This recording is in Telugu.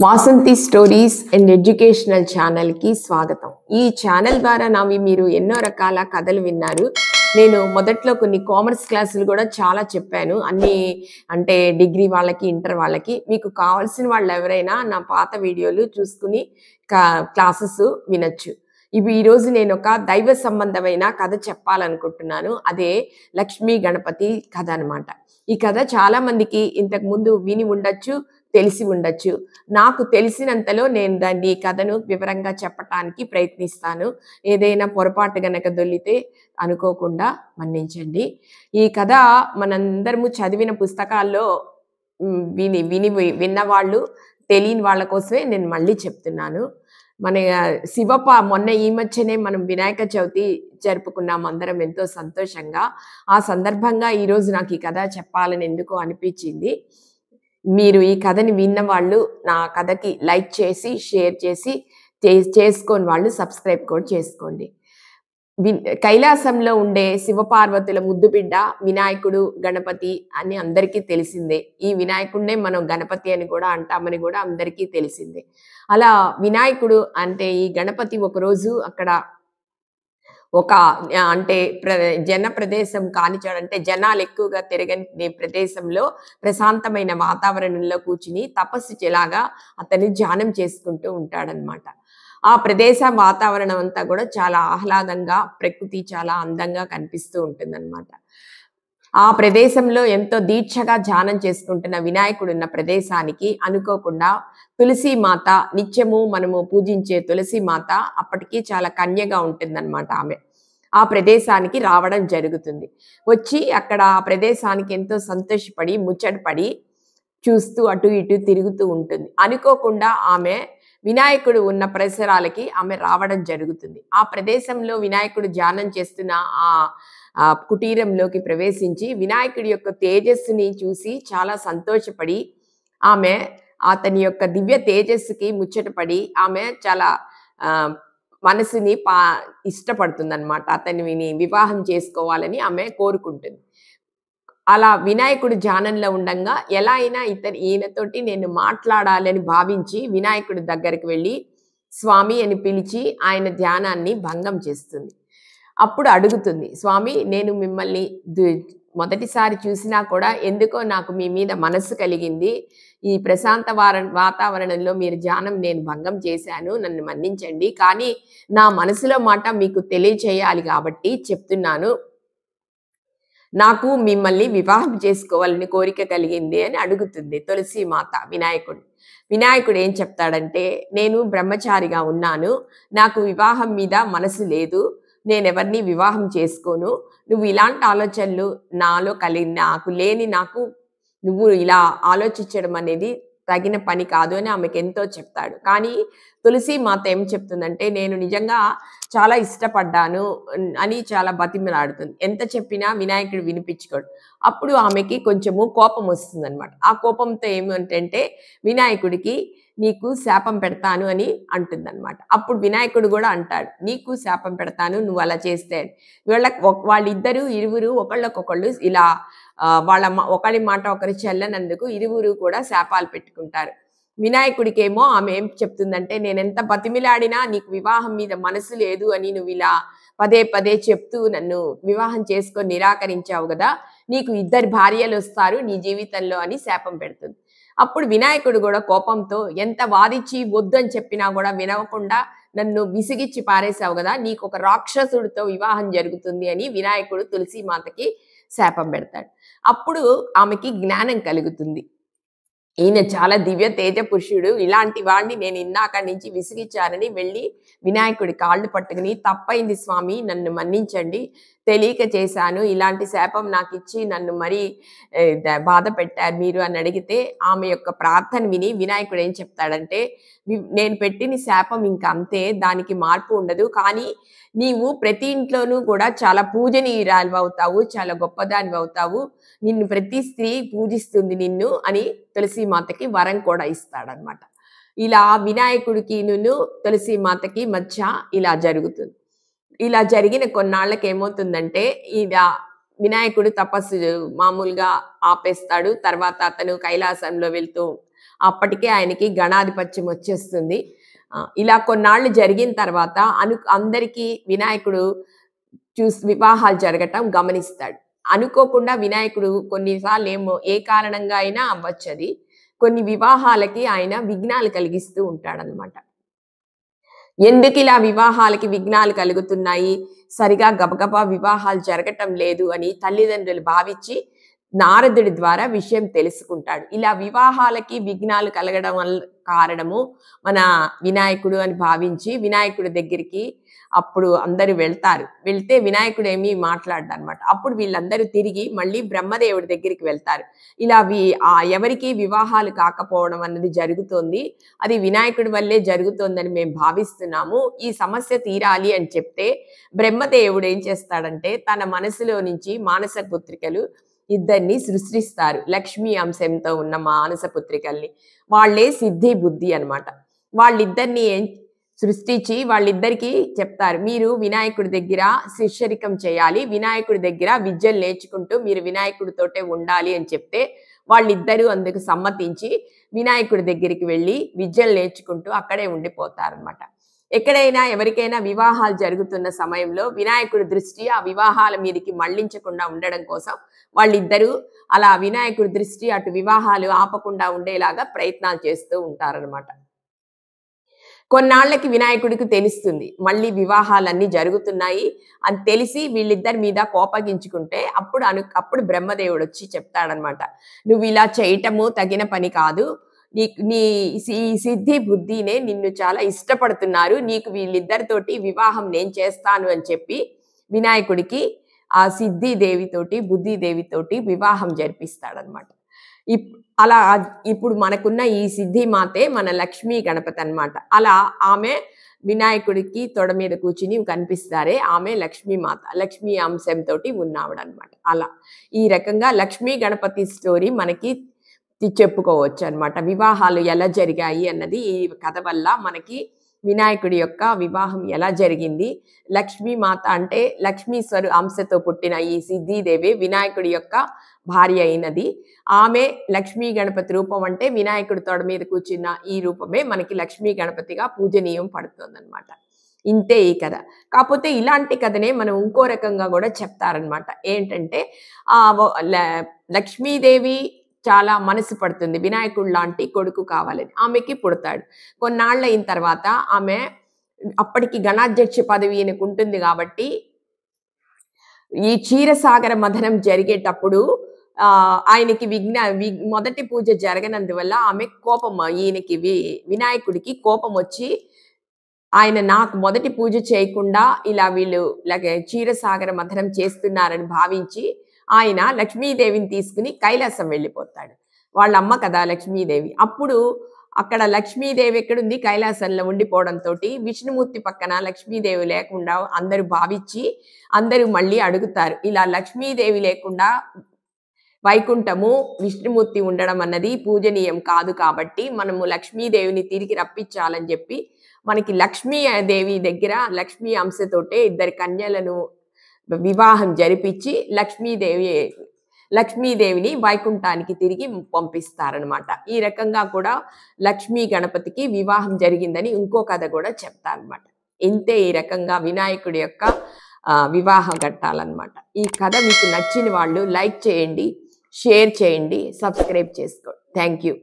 వాసంతి స్టోరీస్ అండ్ ఎడ్యుకేషనల్ ఛానల్కి స్వాగతం. ఈ ఛానల్ ద్వారా మీరు ఎన్నో రకాల కథలు విన్నారు. నేను మొదట్లో కొన్ని కామర్స్ క్లాసులు కూడా చాలా చెప్పాను. అన్ని అంటే డిగ్రీ వాళ్ళకి, ఇంటర్ వాళ్ళకి. మీకు కావాల్సిన వాళ్ళు ఎవరైనా నా పాత వీడియోలు చూసుకుని క్లాసెస్ వినొచ్చు. ఈరోజు నేను ఒక దైవ సంబంధమైన కథ చెప్పాలనుకుంటున్నాను. అదే లక్ష్మీ గణపతి కథ అనమాట. ఈ కథ చాలా మందికి ఇంతకు ముందు విని ఉండొచ్చు, తెలిసి ఉండొచ్చు. నాకు తెలిసినంతలో నేను ఈ కథను వివరంగా చెప్పటానికి ప్రయత్నిస్తాను. ఏదైనా పొరపాటు గనక దొల్లితే అనుకోకుండా మన్నించండి. ఈ కథ మనందరము చదివిన పుస్తకాల్లో విన్నవాళ్ళు, తెలియని వాళ్ళ కోసమే నేను మళ్ళీ చెప్తున్నాను. మన మొన్న ఈ మధ్యనే మనం వినాయక చవితి జరుపుకున్నాం అందరం ఎంతో సంతోషంగా. ఆ సందర్భంగా ఈరోజు నాకు ఈ కథ చెప్పాలని ఎందుకో అనిపించింది. మీరు ఈ కథని విన్న వాళ్ళు నా కథకి లైక్ చేసి, షేర్ చేసి, చేసుకోని వాళ్ళు సబ్స్క్రైబ్ కూడా చేసుకోండి. కైలాసంలో ఉండే శివపార్వతుల ముద్దు బిడ్డ వినాయకుడు, గణపతి అని అందరికీ తెలిసిందే. ఈ వినాయకుడినే మనం గణపతి అని కూడా అంటామని కూడా అందరికీ తెలిసిందే. అలా వినాయకుడు అంటే ఈ గణపతి ఒకరోజు అక్కడ ఒక అంటే జన ప్రదేశం కానిచాడు, అంటే జనాలు ఎక్కువగా తిరగని ప్రదేశంలో ప్రశాంతమైన వాతావరణంలో కూర్చుని తపస్సు చేలాగా అతను ధ్యానం చేసుకుంటూ ఉంటాడనమాట. ఆ ప్రదేశ వాతావరణం అంతా కూడా చాలా ఆహ్లాదంగా, ప్రకృతి చాలా అందంగా కనిపిస్తూ ఉంటుందన్నమాట. ఆ ప్రదేశంలో ఎంతో దీక్షగా ధ్యానం చేసుకుంటున్న వినాయకుడు ఉన్న ప్రదేశానికి అనుకోకుండా తులసీమాత, నిత్యము మనము పూజించే తులసీమాత అప్పటికి చాలా కన్యగా ఉంటుందన్నమాట. ఆమె ఆ ప్రదేశానికి రావడం జరుగుతుంది. వచ్చి అక్కడ ఆ ప్రదేశానికి ఎంతో సంతోషపడి, ముచ్చటపడి చూస్తూ అటు ఇటు తిరుగుతూ ఉంటుంది. అనుకోకుండా ఆమె వినాయకుడు ఉన్న పరిసరాలకి ఆమె రావడం జరుగుతుంది. ఆ ప్రదేశంలో వినాయకుడు ధ్యానం చేస్తున్న ఆ కుటీరంలోకి ప్రవేశించి వినాయకుడి యొక్క తేజస్సుని చూసి చాలా సంతోషపడి ఆమె అతని యొక్క దివ్య తేజస్సుకి ముచ్చటపడి ఆమె చాలా మనసుని ఇష్టపడుతుంది అనమాట. అతనిని వివాహం చేసుకోవాలని ఆమె కోరుకుంటుంది. అలా వినాయకుడు ధ్యానంలో ఉండంగా ఎలా అయినా ఈయనతోటి నేను మాట్లాడాలని భావించి వినాయకుడి దగ్గరికి వెళ్ళి స్వామి అని పిలిచి ఆయన ధ్యానాన్ని భంగం చేస్తుంది. అప్పుడు అడుగుతుంది, స్వామి నేను మిమ్మల్ని మొదటిసారి చూసినా కూడా ఎందుకో నాకు మీ మీద మనసు కలిగింది. ఈ ప్రశాంత వాతావరణంలో మీరు ధ్యానం నేను భంగం చేశాను, నన్ను మన్నించండి. కానీ నా మనసులో మాట మీకు తెలియచేయాలి కాబట్టి చెప్తున్నాను. నాకు మిమ్మల్ని వివాహం చేసుకోవాలని కోరిక కలిగింది అని అడుగుతుంది తులసీమాత వినాయకుడు. వినాయకుడు ఏం చెప్తాడంటే, నేను బ్రహ్మచారిగా ఉన్నాను, నాకు వివాహం మీద మనసు లేదు, నేనెవరిని వివాహం చేసుకోను. నువ్వు ఇలాంటి ఆలోచనలు నాకు నువ్వు ఇలా ఆలోచించడం అనేది తగిన పని కాదు అని ఆమెకు ఎంతో చెప్తాడు. కానీ తులసి మాత ఏం చెప్తుందంటే, నేను నిజంగా చాలా ఇష్టపడ్డాను అని చాలా బతిమలాడుతుంది. ఎంత చెప్పినా వినాయకుడు వినిపించుకోడు. అప్పుడు ఆమెకి కొంచెము కోపం వస్తుంది అనమాట. ఆ కోపంతో ఏమంటే వినాయకుడికి నీకు శాపం పెడతాను అని అంటుందన్నమాట. అప్పుడు వినాయకుడు కూడా అంటాడు, నీకు శాపం పెడతాను నువ్వు అలా చేస్తే. ఇరువురు ఒకళ్ళకొకళ్ళు ఇలా ఒకరి మాట ఒకరి చెల్లనందుకు ఇరువురు కూడా శాపాలు పెట్టుకుంటారు. వినాయకుడికేమో ఆమె ఏం చెప్తుందంటే, నేనెంత బతిమిలాడినా నీకు వివాహం మీద మనసు లేదు అని నువ్వు ఇలా పదే పదే చెప్తూ నన్ను వివాహం చేసుకొని నిరాకరించావు కదా, నీకు 2 భార్యలు వస్తారు నీ జీవితంలో అని శాపం పెడుతుంది. అప్పుడు వినాయకుడు కూడా కోపంతో, ఎంత వాదించి వద్దు అని చెప్పినా కూడా వినవకుండా నన్ను విసిగిచ్చి పారేశావు కదా, నీకు ఒక రాక్షసుడితో వివాహం జరుగుతుంది అని వినాయకుడు తులసీమాతకి శాపం పెడతాడు. అప్పుడు ఆమెకి జ్ఞానం కలుగుతుంది. ఈయన చాలా దివ్య తేజ పురుషుడు, ఇలాంటి వాడిని నేను ఇందాక నుంచి విసిగిచ్చానని వెళ్ళి వినాయకుడి కాళ్ళు పట్టుకుని, తప్పైంది స్వామి నన్ను మన్నించండి, తెలియక చేశాను, ఇలాంటి శాపం నాకు ఇచ్చి నన్ను మరీ బాధ పెట్టారు మీరు అని అడిగితే, ఆమె యొక్క ప్రార్థన విని వినాయకుడు ఏం చెప్తాడంటే, నేను పెట్టిన శాపం ఇంకా అంతే, దానికి మార్పు ఉండదు. కానీ నీవు ప్రతి ఇంట్లోనూ కూడా చాలా పూజనీయురాలు అవుతావు, చాలా గొప్పదానివి అవుతావు, నిన్ను ప్రతి స్త్రీ పూజిస్తుంది నిన్ను అని తులసీమాతకి వరం కూడా ఇస్తాడనమాట. ఇలా వినాయకుడికి తులసీమాతకి మధ్య ఇలా జరుగుతుంది. ఇలా జరిగిన కొన్నాళ్ళకి ఏమవుతుందంటే, ఇలా వినాయకుడు తపస్సు మామూలుగా ఆపేస్తాడు. తర్వాత అతను కైలాసంలో వెళ్తూ అప్పటికే ఆయనకి గణాధిపత్యం వచ్చేస్తుంది. ఇలా కొన్నాళ్ళు జరిగిన తర్వాత అందరికీ వినాయకుడు వివాహాలు జరగటం గమనిస్తాడు. అనుకోకుండా వినాయకుడు కొన్నిసార్లు ఏ కారణంగా అయినా అవ్వచ్చది. కొన్ని వివాహాలకి ఆయన విఘ్నాలు కలిగిస్తూ ఉంటాడనమాట. ఎందుకిలా వివాహాలకి విఘ్నాలు కలుగుతున్నాయి, సరిగా గబగబా వివాహాలు జరగటం లేదు అని తల్లిదండ్రులు భావించి నారదుడి ద్వారా విషయం తెలుసుకుంటాడు. ఇలా వివాహాలకి విఘ్నాలు కలగడం వల్ల కారణము మన వినాయకుడు అని భావించి వినాయకుడి దగ్గరికి అప్పుడు అందరూ వెళ్తారు. వెళ్తే వినాయకుడు ఏమీ మాట్లాడడనమాట. అప్పుడు వీళ్ళందరూ తిరిగి మళ్ళీ బ్రహ్మదేవుడి దగ్గరికి వెళ్తారు. ఇలా ఎవరికి వివాహాలు కాకపోవడం అన్నది జరుగుతోంది. అది వినాయకుడి వల్లే జరుగుతోందని మేము భావిస్తున్నాము. ఈ సమస్య తీరాలి అని చెప్తే బ్రహ్మదేవుడు ఏం చేస్తాడంటే తన మనసులో నుంచి మానస పుత్రికలు ఇద్దరిని సృష్టిస్తారు. లక్ష్మీ అంశంతో ఉన్న మానస పుత్రికల్ని. వాళ్ళే సిద్ధి బుద్ధి అనమాట. వాళ్ళిద్దరిని సృష్టించి వాళ్ళిద్దరికీ చెప్తారు, మీరు వినాయకుడి దగ్గర శిష్యరికం చేయాలి, వినాయకుడి దగ్గర విద్యలు నేర్చుకుంటూ మీరు వినాయకుడితోటే ఉండాలి అని చెప్తే వాళ్ళిద్దరూ అందుకు సమ్మతించి వినాయకుడి దగ్గరికి వెళ్ళి విద్యలు నేర్చుకుంటూ అక్కడే ఉండిపోతారనమాట. ఎక్కడైనా ఎవరికైనా వివాహాలు జరుగుతున్న సమయంలో వినాయకుడి దృష్టి ఆ వివాహాల మీదకి మళ్లించకుండా ఉండడం కోసం వాళ్ళిద్దరూ అలా వినాయకుడి దృష్టి అటు వివాహాలు ఆపకుండా ఉండేలాగా ప్రయత్నాలు చేస్తూ ఉంటారనమాట. కొన్నాళ్లకి వినాయకుడికి తెలుస్తుంది మళ్ళీ వివాహాలన్నీ జరుగుతున్నాయి అని తెలిసి వీళ్ళిద్దరి మీద కోపగించుకుంటే అప్పుడు బ్రహ్మదేవుడు వచ్చి చెప్తాడనమాట, నువ్వు ఇలా చేయటము తగిన పని కాదు, నీ ఈ సిద్ధి బుద్ధినే నిన్ను చాలా ఇష్టపడుతున్నారు, నీకు వీళ్ళిద్దరితోటి వివాహం నేను చేస్తాను అని చెప్పి వినాయకుడికి ఆ సిద్ధిదేవితోటి బుద్ధిదేవితోటి వివాహం జరిపిస్తాడనమాట. అలా ఇప్పుడు మనకున్న ఈ సిద్ధిమాతే మన లక్ష్మీ గణపతి అనమాట. అలా ఆమె వినాయకుడికి తొడ మీద కూర్చుని కనిపిస్తారే ఆమె లక్ష్మీమాత, లక్ష్మీ అంశంతో ఉన్నావిడనమాట. అలా ఈ రకంగా లక్ష్మీ గణపతి స్టోరీ మనకి చెప్పుకోవచ్చు అనమాట. వివాహాలు ఎలా జరిగాయి అన్నది ఈ కథ వల్ల మనకి వినాయకుడి యొక్క వివాహం ఎలా జరిగింది, లక్ష్మీమాత అంటే లక్ష్మీశ్వరు అంశతో పుట్టిన ఈ సిద్ధిదేవి వినాయకుడి యొక్క భార్య అయినది. ఆమె లక్ష్మీ గణపతి రూపం అంటే వినాయకుడి తొడ మీద కూర్చున్న ఈ రూపమే మనకి లక్ష్మీ గణపతిగా పూజనీయం పడుతుందన్నమాట. ఇంతే ఈ కథ. కాకపోతే ఇలాంటి కథనే మనం ఇంకో రకంగా కూడా చెప్తారనమాట. ఏంటంటే లక్ష్మీదేవి చాలా మనసు పడుతుంది వినాయకుడు లాంటి కొడుకు కావాలని, ఆమెకి పుడతాడు. కొన్నాళ్ళు అయిన తర్వాత ఆమె అప్పటికి గణాధ్యక్ష పదవి ఈయనకు ఉంటుంది కాబట్టి ఈ క్షీరసాగర మథనం జరిగేటప్పుడు ఆయనకి మొదటి పూజ జరగనందువల్ల ఆమె కోపం, ఈయనకి వినాయకుడికి కోపం వచ్చి ఆయన నాకు మొదటి పూజ చేయకుండా ఇలా వీళ్ళు క్షీరసాగర మథనం చేస్తున్నారని భావించి ఆయన లక్ష్మీదేవిని తీసుకుని కైలాసం వెళ్ళిపోతాడు. వాళ్ళ అమ్మ కదా లక్ష్మీదేవి. అప్పుడు అక్కడ లక్ష్మీదేవి ఎక్కడుంది, కైలాసంలో ఉండిపోవడంతో విష్ణుమూర్తి పక్కన లక్ష్మీదేవి లేకుండా అందరూ భావించి అందరూ మళ్ళీ అడుగుతారు, ఇలా లక్ష్మీదేవి లేకుండా వైకుంఠము విష్ణుమూర్తి ఉండడం అన్నది పూజనీయం కాదు కాబట్టి మనము లక్ష్మీదేవిని తిరిగి రప్పించాలని చెప్పి మనకి లక్ష్మీదేవి దగ్గర లక్ష్మీ అంశతోటే ఇద్దరు కన్యలను వివాహం జరిపించి లక్ష్మీదేవిని వైకుంఠానికి తిరిగి పంపిస్తారనమాట. ఈ రకంగా కూడా లక్ష్మీ గణపతికి వివాహం జరిగిందని ఇంకో కథ కూడా చెప్తారనమాట. ఇంతే ఈ రకంగా వినాయకుడి యొక్క వివాహ ఘట్టాలన్నమాట. ఈ కథ మీకు నచ్చిన వాళ్ళు లైక్ చేయండి, షేర్ చేయండి, సబ్స్క్రైబ్ చేసుకోండి. Thank you.